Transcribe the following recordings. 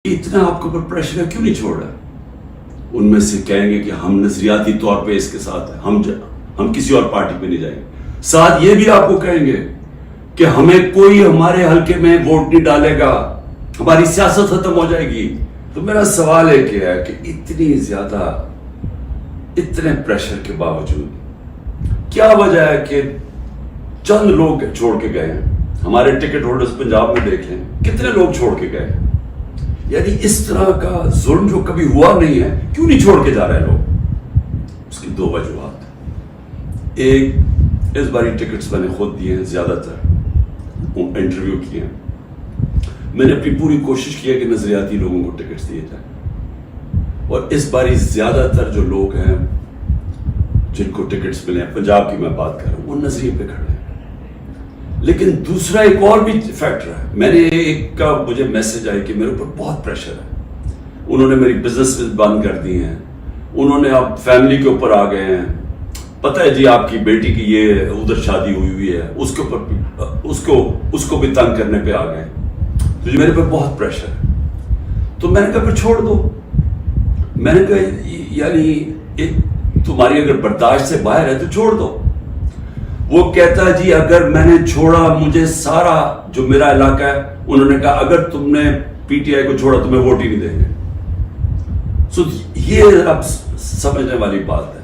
اتنا آپ کے اوپر پریشر ہے کیوں نہیں چھوڑ رہا؟ ان میں سے کہیں گے کہ ہم نظریاتی طور پہ اس کے ساتھ ہیں، ہم کسی اور پارٹی پہ نہیں جائیں گے. ساتھ یہ بھی آپ کو کہیں گے کہ ہمیں کوئی ہمارے حلقے میں ووٹ نہیں ڈالے گا، ہماری سیاست ختم ہو جائے گی. تو میرا سوال ایک ہے کہ اتنی زیادہ اتنے پریشر کے باوجود کیا وجہ ہے کہ چند لوگ چھوڑ کے گئے ہیں؟ ہمارے ٹکٹ ہولڈرز پنجاب میں دیکھ لیں کتنے لوگ چھوڑ کے گئے ہیں. یعنی اس طرح کا ظلم جو کبھی ہوا نہیں ہے، کیوں نہیں چھوڑ کے جا رہے لوگ؟ اس کی دو وجوہات. ایک، اس باری ٹکٹس میں نے خود دیے ہیں، زیادہ تر انٹرویو کیے ہیں. میں نے اپنی پوری کوشش کی ہے کہ نظریاتی لوگوں کو ٹکٹس دیے جائیں، اور اس باری زیادہ تر جو لوگ ہیں جن کو ٹکٹس ملے ہیں، پنجاب کی میں بات کر رہا ہوں، وہ نظریے پہ کھڑے ہیں. لیکن دوسرا ایک اور بھی فیکٹر ہے. میں نے ایک کا مجھے میسج آئی کہ میرے اوپر بہت پریشر ہے، انہوں نے میری بزنس بند کر دی ہیں، انہوں نے اب فیملی کے اوپر آ گئے ہیں، پتہ ہے جی آپ کی بیٹی کی یہ ادھر شادی ہوئی ہے، اس کے اوپر اس کو بھی تنگ کرنے پہ آ گئے. تو میرے پہ بہت پریشر ہے. تو میں نے کہا پھر چھوڑ دو. میں نے کہا یعنی تمہاری اگر برداشت سے باہر ہے تو چھوڑ دو. وہ کہتا جی اگر میں نے چھوڑا، مجھے سارا جو میرا علاقہ ہے، انہوں نے کہا اگر تم نے پی ٹی آئی کو چھوڑا تمہیں ووٹ ہی نہیں دیں گے. سو یہ اب سمجھنے والی بات ہے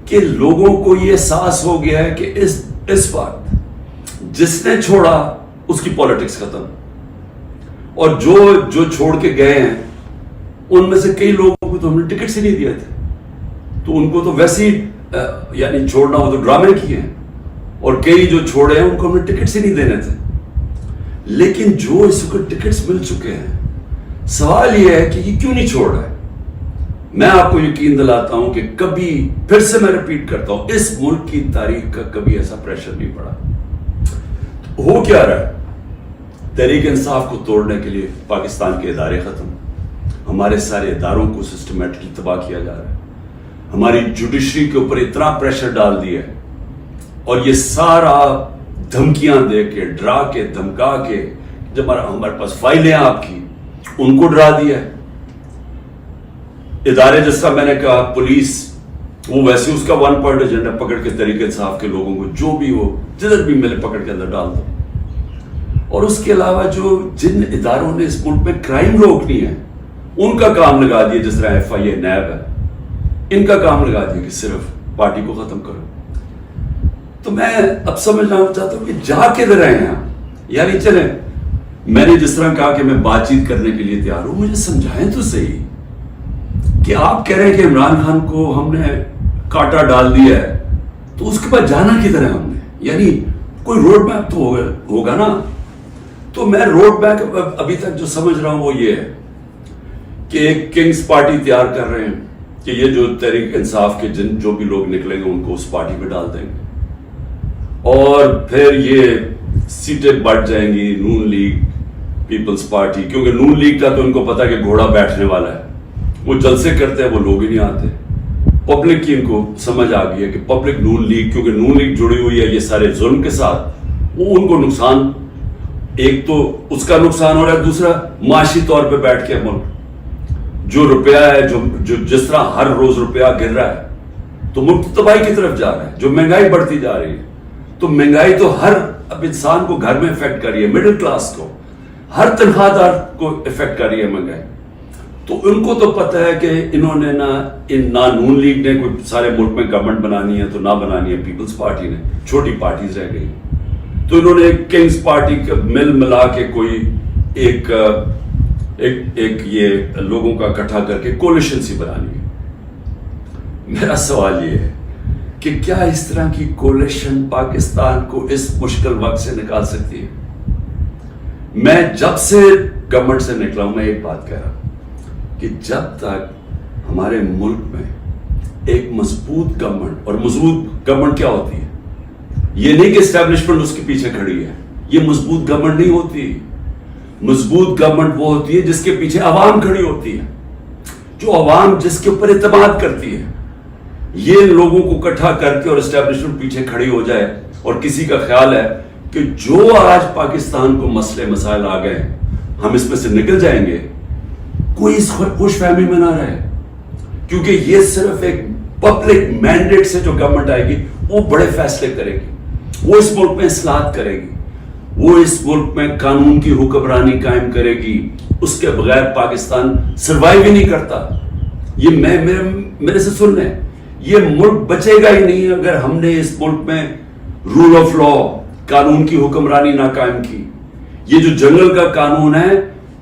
کہ لوگوں کو یہ احساس ہو گیا ہے کہ اس وقت جس نے چھوڑا اس کی پالیٹکس ختم، اور جو چھوڑ کے گئے ہیں ان میں سے کئی لوگوں کو تو ہم نے ٹکٹ ہی نہیں دیے تھے، تو ان کو تو ویسے ہی یعنی چھوڑنا ہو تو ڈرامے کیے ہیں، اور کئی جو چھوڑے ہیں ان کو ہم نے ٹکٹس ہی نہیں دینے تھے. لیکن جو اس کو ٹکٹس مل چکے ہیں، سوال یہ ہے کہ یہ کیوں نہیں چھوڑ رہا ہے. میں آپ کو یقین دلاتا ہوں کہ کبھی پھر سے میں ریپیٹ کرتا ہوں، اس ملک کی تاریخ کا کبھی ایسا پریشر نہیں پڑا. ہو کیا رہا ہے؟ تحریک انصاف کو توڑنے کے لیے پاکستان کے ادارے ختم، ہمارے سارے اداروں کو سسٹمیٹکلی تباہ کیا جا رہا ہے، ہماری جوڈیشری کے اوپر اتنا پریشر ڈال دیا ہے، اور یہ سارا دھمکیاں دے کے، ڈرا کے، دھمکا کے، جب ہمارے پاس فائلیں آپ کی ان کو ڈرا دیا ہے. ادارے جس طرح میں نے کہا پولیس، وہ ویسے اس کا ون پوائنٹ ایجنڈا پکڑ کے تحریک انصاف کے لوگوں کو جو بھی ہو جدھر بھی ملے پکڑ کے اندر ڈال دو. اور اس کے علاوہ جن اداروں نے اس ملک میں کرائم روکنی ہے ان کا کام لگا دیا، جس طرح ایف آئی اے، نیب ہے، ان کا کام لگا دیا کہ صرف پارٹی کو ختم کرو. تو میں اب سمجھنا چاہتا ہوں کہ جا کے رہے ہیں آپ. یعنی چلیں، میں نے جس طرح کہا کہ میں بات چیت کرنے کے لیے تیار ہوں، مجھے سمجھائیں تو صحیح کہ آپ کہہ رہے ہیں کہ عمران خان کو ہم نے کاٹا ڈال دیا ہے، تو اس کے بعد جانا کدھر ہے ہم نے؟ یعنی کوئی روڈ میپ تو ہوگا نا. تو میں روڈ میپ ابھی تک جو سمجھ رہا ہوں وہ یہ ہے کہ ایک کنگز پارٹی تیار کر رہے ہیں کہ یہ جو تحریک انصاف کے جو بھی لوگ نکلیں گے ان کو اس پارٹی میں ڈال دیں گے، اور پھر یہ سیٹیں بڑھ جائیں گی نون لیگ، پیپلز پارٹی، کیونکہ نون لیگ کا تو ان کو پتا کہ گھوڑا بیٹھنے والا ہے، وہ جلسے کرتے ہیں، وہ لوگ ہی نہیں آتے. پبلک کی ان کو سمجھ آ گئی ہے کہ پبلک نون لیگ، کیونکہ نون لیگ جڑی ہوئی ہے یہ سارے ظلم کے ساتھ، وہ ان کو نقصان، ایک تو اس کا نقصان ہو رہا ہے، دوسرا معاشی طور پہ بیٹھ کے ملک جو روپیہ ہے، جو جس طرح ہر روز روپیہ گر رہا ہے تو ملک تباہی کی طرف جا رہا ہے. جو مہنگائی بڑھتی جا رہی ہے، تو مہنگائی تو ہر اب انسان کو گھر میں افیکٹ کر رہی ہے، مڈل کلاس کو، ہر تنخواہ دار کو افیکٹ کر رہی ہے مہنگائی. تو ان کو تو پتہ ہے کہ انہوں نے نہ نون لیگ نے کوئی سارے ملک میں گورنمنٹ بنانی ہے تو نہ بنانی ہے پیپلز پارٹی نے، چھوٹی پارٹیز رہ گئی. تو انہوں نے کنگز پارٹی کا ملا کے کوئی ایک یہ لوگوں کا اکٹھا کر کے کولیشن سی بنانی ہے. میرا سوال یہ ہے کہ کیا اس طرح کی کولیشن پاکستان کو اس مشکل وقت سے نکال سکتی ہے؟ میں جب سے گورنمنٹ سے نکلا ہوں، میں ایک بات کہہ رہا ہوں کہ جب تک ہمارے ملک میں ایک مضبوط گورنمنٹ، اور مضبوط گورنمنٹ کیا ہوتی ہے، یہ نہیں کہ اسٹیبلشمنٹ اس کے پیچھے کھڑی ہے، یہ مضبوط گورنمنٹ نہیں ہوتی. مضبوط گورنمنٹ وہ ہوتی ہے جس کے پیچھے عوام کھڑی ہوتی ہے، جو عوام جس کے اوپر اعتماد کرتی ہے. یہ لوگوں کو اکٹھا کر کے اور اسٹیبلشمنٹ پیچھے کھڑی ہو جائے، اور کسی کا خیال ہے کہ جو آج پاکستان کو مسئلے مسائل آ گئے ہم اس میں سے نکل جائیں گے، کوئی اس خوش فہمی میں نہ رہے، کیونکہ یہ صرف ایک پبلک مینڈیٹ سے جو گورنمنٹ آئے گی وہ بڑے فیصلے کرے گی، وہ اس ملک میں اصلاحات کرے گی، وہ اس ملک میں قانون کی حکمرانی قائم کرے گی، اس کے بغیر پاکستان سروائیو ہی نہیں کرتا۔ یہ میرے سے سن لیں، یہ ملک بچے گا ہی نہیں اگر ہم نے اس ملک میں رول آف لا، قانون کی حکمرانی نہ قائم کی۔ یہ جو جنگل کا قانون ہے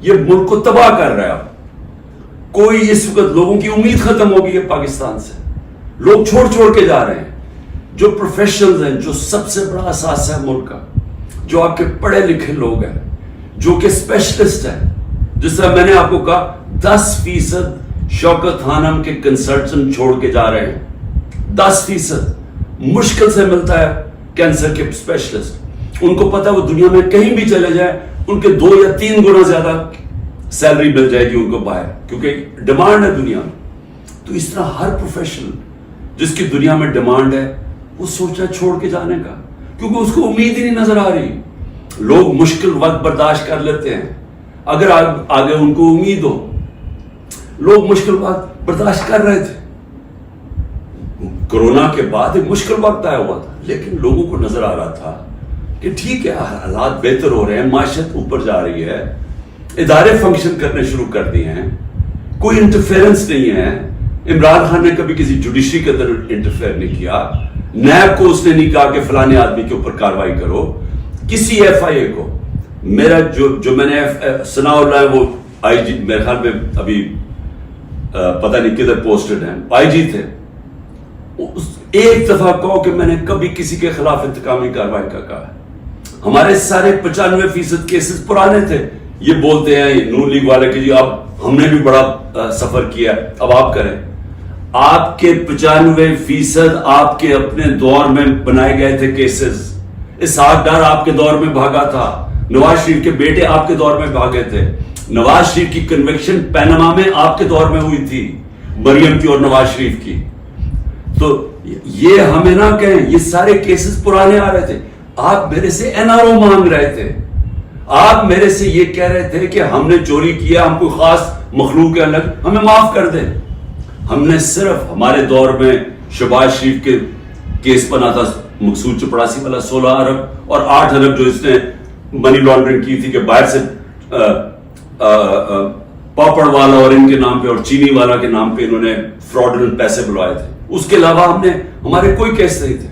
یہ ملک کو تباہ کر رہا ہے۔ کوئی اس وقت لوگوں کی امید ختم ہو گئی ہے پاکستان سے، لوگ چھوڑ کے جا رہے ہیں۔ جو پروفیشنلز ہیں، جو سب سے بڑا اثاثہ ہے ملک کا، جو آپ کے پڑھے لکھے لوگ ہیں، جو کہ اسپیشلسٹ ہیں، جس طرح میں نے آپ کو کہا 10% شوکت خانم کے کنسلٹنٹ چھوڑ کے جا رہے ہیں، 10% مشکل سے ملتا ہے کینسر کے اسپیشلسٹ۔ ان کو پتا وہ دنیا میں کہیں بھی چلے جائیں ان کے 2 یا 3 گنا زیادہ سیلری مل جائے گی ان کو باہر، کیونکہ ڈیمانڈ ہے دنیا میں۔ تو اس طرح ہر پروفیشنل جس کی دنیا میں ڈیمانڈ ہے وہ سوچا چھوڑ کے جانے کا، کیونکہ اس کو امید ہی نہیں نظر آ رہی۔ لوگ مشکل وقت برداشت کر لیتے ہیں اگر آگے ان کو امید ہو۔ لوگ مشکل وقت برداشت کر رہے تھے، کورونا کے بعد ایک مشکل وقت آیا ہوا تھا، لیکن لوگوں کو نظر آ رہا تھا کہ ٹھیک ہے حالات بہتر ہو رہے ہیں، معیشت اوپر جا رہی ہے، ادارے فنکشن کرنے شروع کر دیے ہیں، کوئی انٹرفیئرنس نہیں ہے۔ عمران خان نے کبھی کسی جوڈیشری کے اندر انٹرفیئر نہیں کیا، نیب کو اس نے نہیں کہا کہ فلانے آدمی کے اوپر کاروائی کرو، کسی ایف آئی اے کو۔ میرا جو میں نے ثناء اللہ ہے وہ آئی جی، میرے خیال میں ابھی پتہ نہیں کدھر پوسٹڈ ہیں، آئی جی تھے، ایک دفعہ کہو کہ میں نے کبھی کسی کے خلاف انتقامی کارروائی کا کہا ہے۔ ہمارے سارے 95% کیسز پرانے تھے۔ یہ بولتے ہیں نون لیگ والے کہ جی اب ہم نے بھی بڑا سفر کیا، اب آپ کریں۔ آپ کے 95% آپ کے اپنے دور میں بنائے گئے تھے کیسز۔ اسحاق ڈار آپ کے دور میں بھاگا تھا، نواز شریف کے بیٹے آپ کے دور میں بھاگے تھے، نواز شریف کی کنوکشن پیناما میں آپ کے دور میں ہوئی تھی، مریم کی اور نواز شریف کی۔ تو یہ ہمیں نہ کہیں، یہ سارے کیسز پرانے آ رہے تھے۔ آپ میرے سے این آر او مانگ رہے تھے، آپ میرے سے یہ کہہ رہے تھے کہ ہم نے چوری کیا، ہم کوئی خاص مخلوق کے الگ، ہمیں معاف کر دیں۔ ہم نے صرف ہمارے دور میں شہباز شریف کے کیس بنا تھا، مقصود چپڑاسی والا 16 ارب اور 8 ارب جو اس نے منی لانڈرنگ کی تھی کہ باہر سے پاپڑ والا اور ان کے نام پہ اور چینی والا کے نام پہ انہوں نے فراڈنٹ پیسے بلوائے تھے۔ اس کے علاوہ ہمارے کوئی کیس نہیں تھے،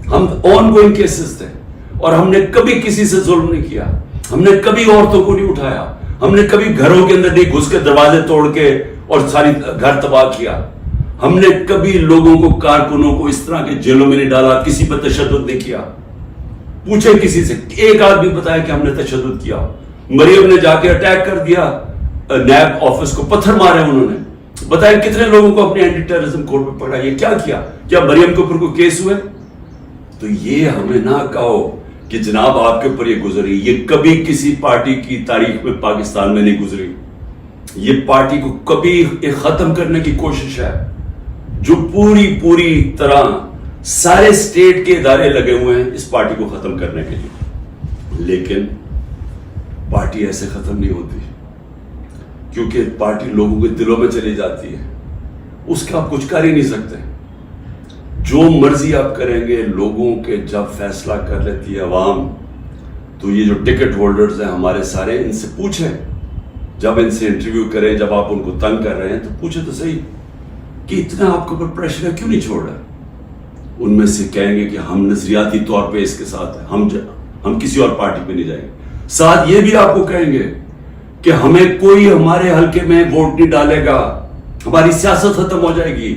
ہم آن گوئنگ کیسز تھے، اور ہم نے کبھی کسی سے ظلم نہیں کیا، ہم نے کبھی عورتوں کو نہیں اٹھایا، ہم نے کبھی گھروں کے اندر نہیں گھس کے دروازے توڑ کے اور ساری گھر تباہ کیا، ہم نے کبھی لوگوں کو، کارکنوں کو اس طرح کے جیلوں میں نہیں ڈالا، کسی پر تشدد نہیں کیا۔ پوچھے کسی سے، ایک آدمی بتایا کہ ہم نے تشدد کیا۔ مریم نے جا کے اٹیک کر دیا نیب آفس کو، پتھر مارے انہوں نے، بتائیں کتنے لوگوں کو اپنے اینٹی ٹیررزم کورٹ میں پکڑا، یہ کیا مریم کے اوپر کوئی کیس ہوئے؟ تو یہ ہمیں نہ کہو کہ جناب آپ کے اوپر یہ گزری، یہ کبھی کسی پارٹی کی تاریخ میں پاکستان میں نہیں گزری۔ یہ پارٹی کو کبھی ختم کرنے کی کوشش ہے، جو پوری طرح سارے اسٹیٹ کے ادارے لگے ہوئے ہیں اس پارٹی کو ختم کرنے کے لیے، لیکن پارٹی ایسے ختم نہیں ہوتی، کیونکہ پارٹی لوگوں کے دلوں میں چلی جاتی ہے، اس کا آپ کچھ کر ہی نہیں سکتے۔ جو مرضی آپ کریں گے، لوگوں کے جب فیصلہ کر لیتی ہے عوام، تو یہ جو ٹکٹ ہولڈرز ہیں ہمارے سارے، ان سے پوچھیں، جب ان سے انٹرویو کریں، جب آپ ان کو تنگ کر رہے ہیں تو پوچھیں تو صحیح کہ اتنا آپ کے اوپر پریشر ہے، کیوں نہیں چھوڑ رہے؟ ان میں سے کہیں گے کہ ہم نظریاتی طور پہ اس کے ساتھ ہیں، ہم کسی اور پارٹی پہ نہیں جائیں گے۔ ساتھ یہ بھی آپ کو کہیں گے کہ ہمیں کوئی ہمارے حلقے میں ووٹ نہیں ڈالے گا، ہماری سیاست ختم ہو جائے گی،